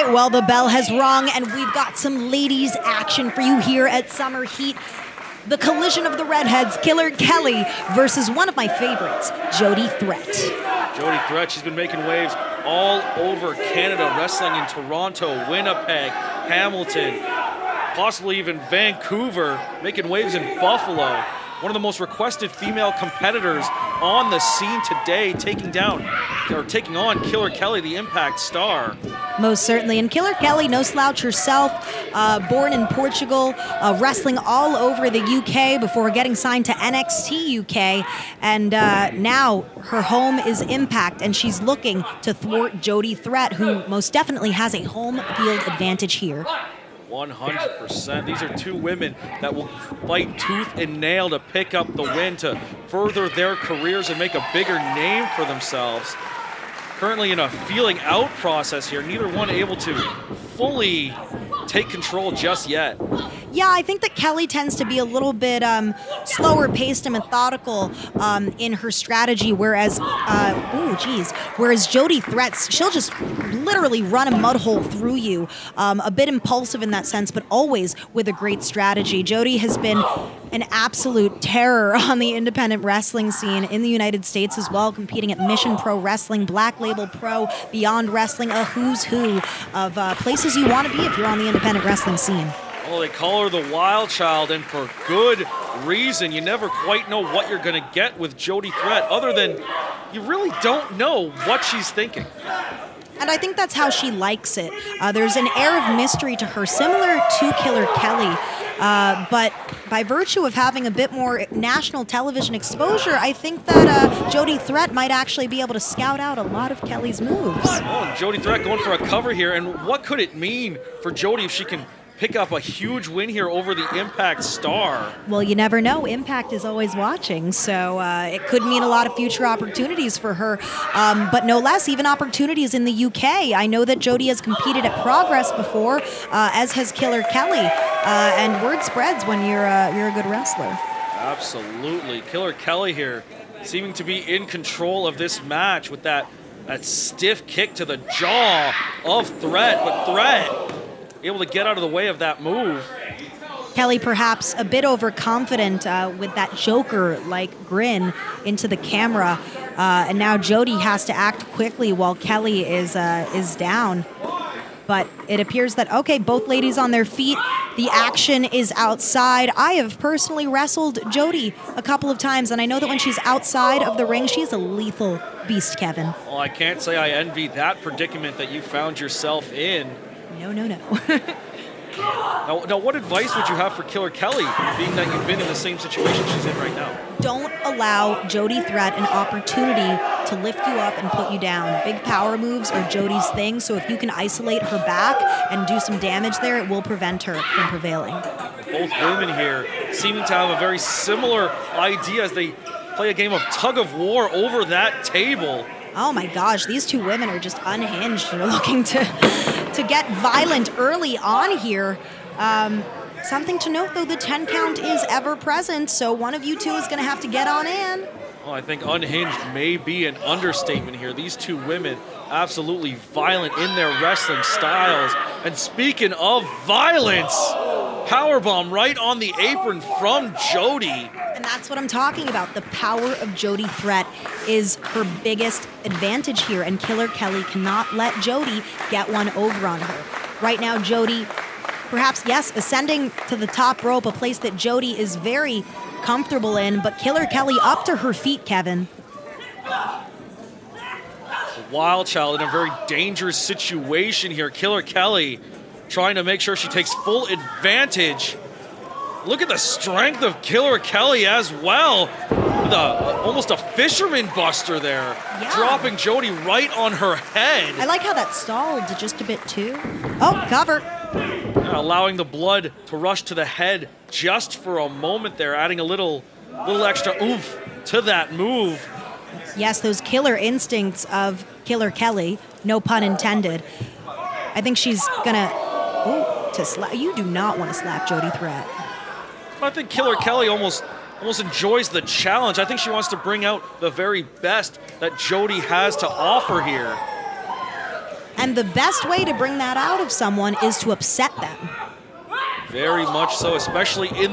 right, well, the bell has rung, and we've got some ladies' action for you here at Summer Heat. The collision of the redheads, Killer Kelly versus one of my favorites, Jody Threat. Jody Threat, she's been making waves all over Canada, wrestling in Toronto, Winnipeg, Hamilton, possibly even Vancouver, making waves in Buffalo. One of the most requested female competitors on the scene today, taking on Killer Kelly, the Impact star. Most certainly. And Killer Kelly, no slouch herself, born in Portugal, wrestling all over the UK before getting signed to NXT UK. And now her home is Impact, and she's looking to thwart Jody Threat, who most definitely has a home field advantage here. 100%. These are two women that will fight tooth and nail to pick up the win, to further their careers and make a bigger name for themselves. Currently in a feeling out process here, neither one able to fully take control just yet. Yeah, I think that Kelly tends to be a little bit slower paced and methodical in her strategy, whereas Jody Threats, she'll just literally run a mud hole through you. A bit impulsive in that sense, but always with a great strategy. Jody has been an absolute terror on the independent wrestling scene in the United States as well, competing at Mission Pro Wrestling, Black Label Pro, Beyond Wrestling, a who's who of places you want to be if you're on the independent wrestling scene. Well, they call her the Wild Child, and for good reason. You never quite know what you're going to get with Jody Threat, other than you really don't know what she's thinking. And I think that's how she likes it. There's an air of mystery to her, similar to Killer Kelly. But by virtue of having a bit more national television exposure, I think that Jody Threat might actually be able to scout out a lot of Kelly's moves. Oh, Jody Threat going for a cover here, and what could it mean for Jody if she can pick up a huge win here over the Impact star? Well, you never know. Impact is always watching, so it could mean a lot of future opportunities for her, but no less, even opportunities in the UK. I know that Jody has competed at Progress before, as has Killer Kelly, and word spreads when you're a good wrestler. Absolutely. Killer Kelly here seeming to be in control of this match with that stiff kick to the jaw of Threat, but Threat able to get out of the way of that move. Kelly perhaps a bit overconfident with that Joker-like grin into the camera, and now Jody has to act quickly while Kelly is down. But it appears that, okay, both ladies on their feet. The action is outside. I have personally wrestled Jody a couple of times, and I know that when she's outside of the ring, she's a lethal beast, Kevin. Well, I can't say I envy that predicament that you found yourself in. No. Now, what advice would you have for Killer Kelly, being that you've been in the same situation she's in right now? Don't allow Jody Threat an opportunity to lift you up and put you down. Big power moves are Jody's thing, so if you can isolate her back and do some damage there, it will prevent her from prevailing. Both women here seeming to have a very similar idea as they play a game of tug of war over that table. Oh my gosh, these two women are just unhinged. They're looking to get violent early on here. Something to note, though, the 10 count is ever present, so one of you two is going to have to get on in. Well, I think unhinged may be an understatement here. These two women absolutely violent in their wrestling styles. And speaking of violence, powerbomb right on the apron from Jody. And that's what I'm talking about. The power of Jody Threat is her biggest advantage here, and Killer Kelly cannot let Jody get one over on her. Right now, Jody, perhaps, yes, ascending to the top rope, a place that Jody is very comfortable in, but Killer Kelly up to her feet, Kevin. Wild Child in a very dangerous situation here. Killer Kelly trying to make sure she takes full advantage. Look at the strength of Killer Kelly as well. With almost a fisherman buster there. Yeah. Dropping Jody right on her head. I like how that stalled just a bit too. Oh, cover. Allowing the blood to rush to the head just for a moment there, adding a little extra oomph to that move. Yes, those killer instincts of Killer Kelly, no pun intended. I think she's gonna, to slap. You do not want to slap Jody Threat. I think Killer Kelly almost enjoys the challenge. I think she wants to bring out the very best that Jody has to offer here. And the best way to bring that out of someone is to upset them. Very much so, especially when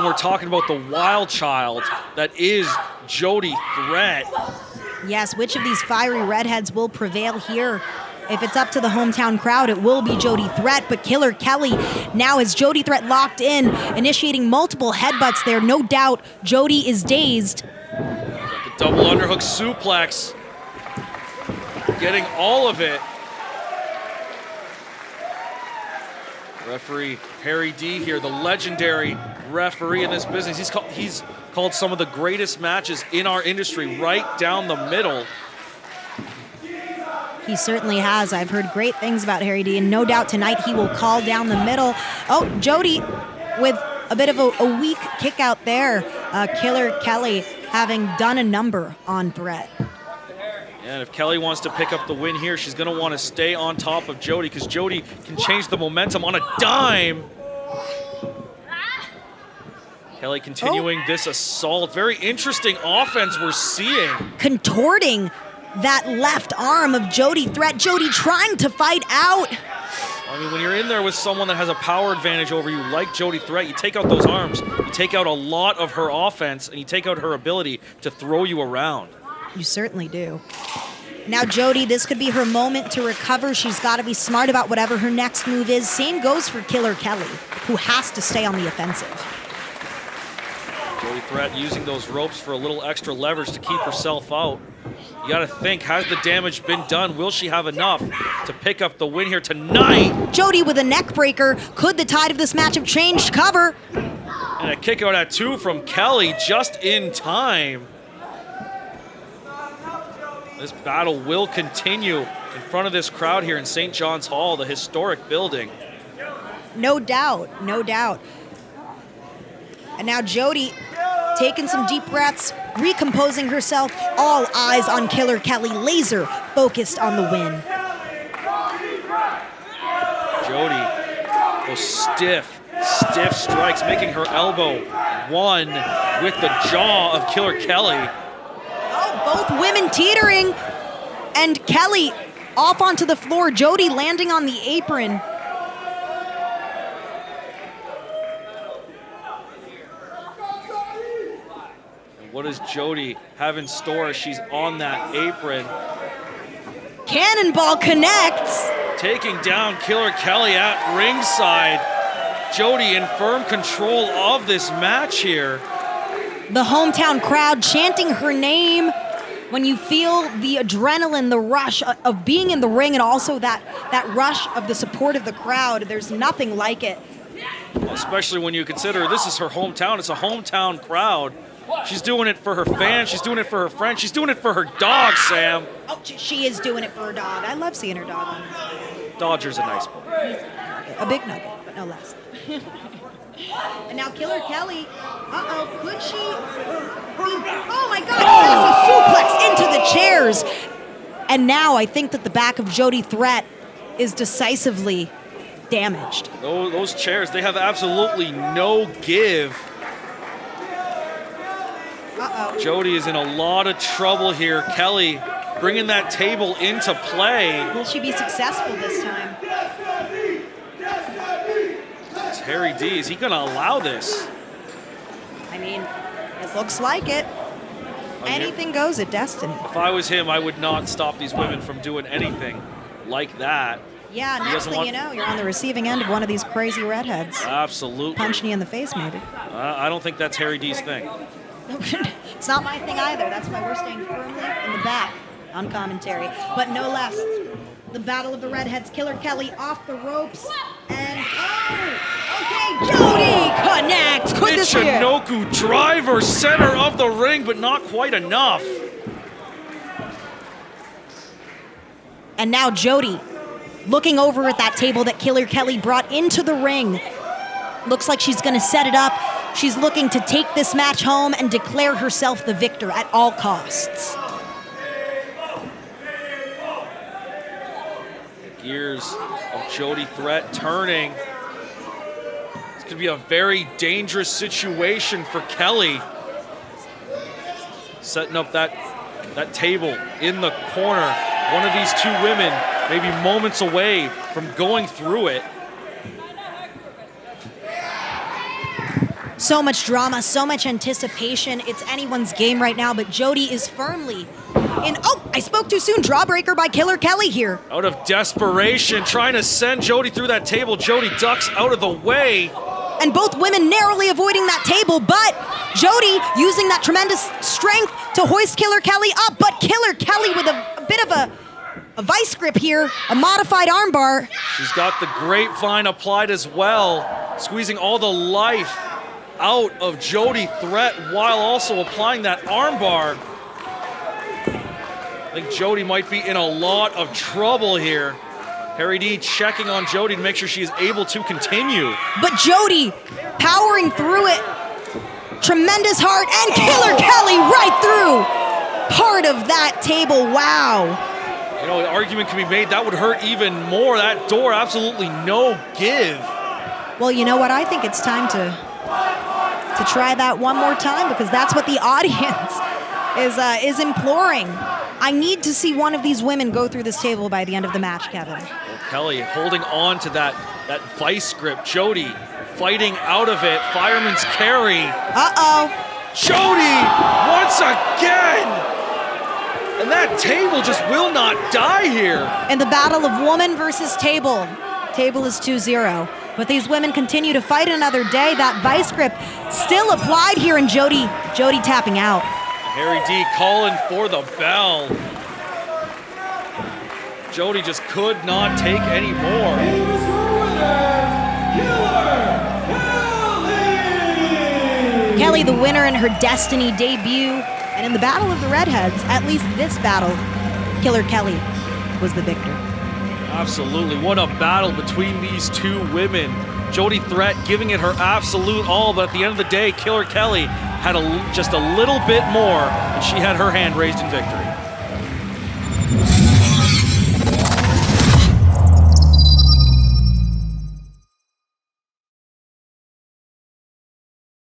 we're talking about the wild child that is Jody Threat. Yes, which of these fiery redheads will prevail here? If it's up to the hometown crowd, it will be Jody Threat, but Killer Kelly now has Jody Threat locked in, initiating multiple headbutts there. No doubt Jody is dazed. Got the double underhook suplex. Getting all of it. Referee Harry D here, the legendary referee in this business. He's called some of the greatest matches in our industry right down the middle. He certainly has. I've heard great things about Harry D, and no doubt tonight he will call down the middle. Oh, Jody with a bit of a weak kick out there. Killer Kelly having done a number on Threat. And if Kelly wants to pick up the win here, she's going to want to stay on top of Jody because Jody can change the momentum on a dime. Kelly continuing this assault. Very interesting offense we're seeing. Contorting that left arm of Jody Threat. Jody trying to fight out. I mean, when you're in there with someone that has a power advantage over you, like Jody Threat, you take out those arms, you take out a lot of her offense, and you take out her ability to throw you around. You certainly do. Now Jody, this could be her moment to recover. She's got to be smart about whatever her next move is. Same goes for Killer Kelly, who has to stay on the offensive. Jody Threat using those ropes for a little extra leverage to keep herself out. You got to think, has the damage been done? Will she have enough to pick up the win here tonight? Jody with a neck breaker. Could the tide of this match have changed? Cover. And a kick out at 2 from Kelly just in time. This battle will continue in front of this crowd here in St. John's Hall, the historic building. No doubt, no doubt. And now Jody taking some deep breaths, recomposing herself, all eyes on Killer Kelly, laser focused on the win. Jody, those stiff strikes, making her elbow one with the jaw of Killer Kelly. Oh, both women teetering, and Kelly off onto the floor, Jody landing on the apron. What does Jody have in store as she's on that apron? Cannonball connects. Taking down Killer Kelly at ringside. Jody in firm control of this match here. The hometown crowd chanting her name. When you feel the adrenaline, the rush of being in the ring, and also that rush of the support of the crowd, there's nothing like it. Especially when you consider this is her hometown. It's a hometown crowd. She's doing it for her fans. She's doing it for her friends. She's doing it for her dog, Sam. Oh, she is doing it for her dog. I love seeing her dog on Dodger's a nice boy. a big nugget, but no less. And now Killer Kelly, could she? Oh my God, massive suplex into the chairs. And now I think that the back of Jody Threat is decisively damaged. Those chairs, they have absolutely no give. Jody is in a lot of trouble here. Kelly bringing that table into play. Will she be successful this time? It's Harry D. Is he going to allow this? I mean, it looks like it. Anything goes at Destiny. If I was him, I would not stop these women from doing anything like that. Yeah, next thing you know, you're on the receiving end of one of these crazy redheads. Absolutely. Punching you in the face, maybe. I don't think that's Harry D's thing. It's not my thing either. That's why we're staying firmly in the back on commentary. But no less, the battle of the redheads. Killer Kelly off the ropes. And, okay, Jody connects. Could this be it? Michinoku driver, center of the ring, but not quite enough. And now Jody looking over at that table that Killer Kelly brought into the ring. Looks like she's going to set it up. She's looking to take this match home and declare herself the victor at all costs. The gears of Jody Threat turning. This could be a very dangerous situation for Kelly. Setting up that table in the corner. One of these two women maybe moments away from going through it. So much drama, so much anticipation. It's anyone's game right now, but Jody is firmly in. Oh, I spoke too soon. Drawbreaker by Killer Kelly here. Out of desperation, trying to send Jody through that table. Jody ducks out of the way. And both women narrowly avoiding that table, but Jody using that tremendous strength to hoist Killer Kelly up, but Killer Kelly with a bit of a vice grip here, a modified armbar. She's got the grapevine applied as well, squeezing all the life out of Jody Threat while also applying that armbar. I think Jody might be in a lot of trouble here. Harry D checking on Jody to make sure she is able to continue. But Jody powering through it. Tremendous heart, and Killer Kelly right through part of that table. Wow. You know, an argument can be made that would hurt even more. That door, absolutely no give. Well, you know what? I think it's time to try that one more time, because that's what the audience is imploring. I need to see one of these women go through this table by the end of the match, Kevin. Well, Kelly holding on to that vice grip. Jody fighting out of it. Fireman's carry. Uh-oh. Jody once again. And that table just will not die here. In the battle of woman versus table. Table is 2-0. But these women continue to fight another day. That vice grip still applied here, and Jody tapping out. Harry D calling for the bell. Jody just could not take any more. Kelly, the winner in her Destiny debut. And in the Battle of the Redheads, at least this battle, Killer Kelly was the victor. Absolutely. What a battle between these two women. Jody Threat giving it her absolute all, but at the end of the day, Killer Kelly had just a little bit more, and she had her hand raised in victory.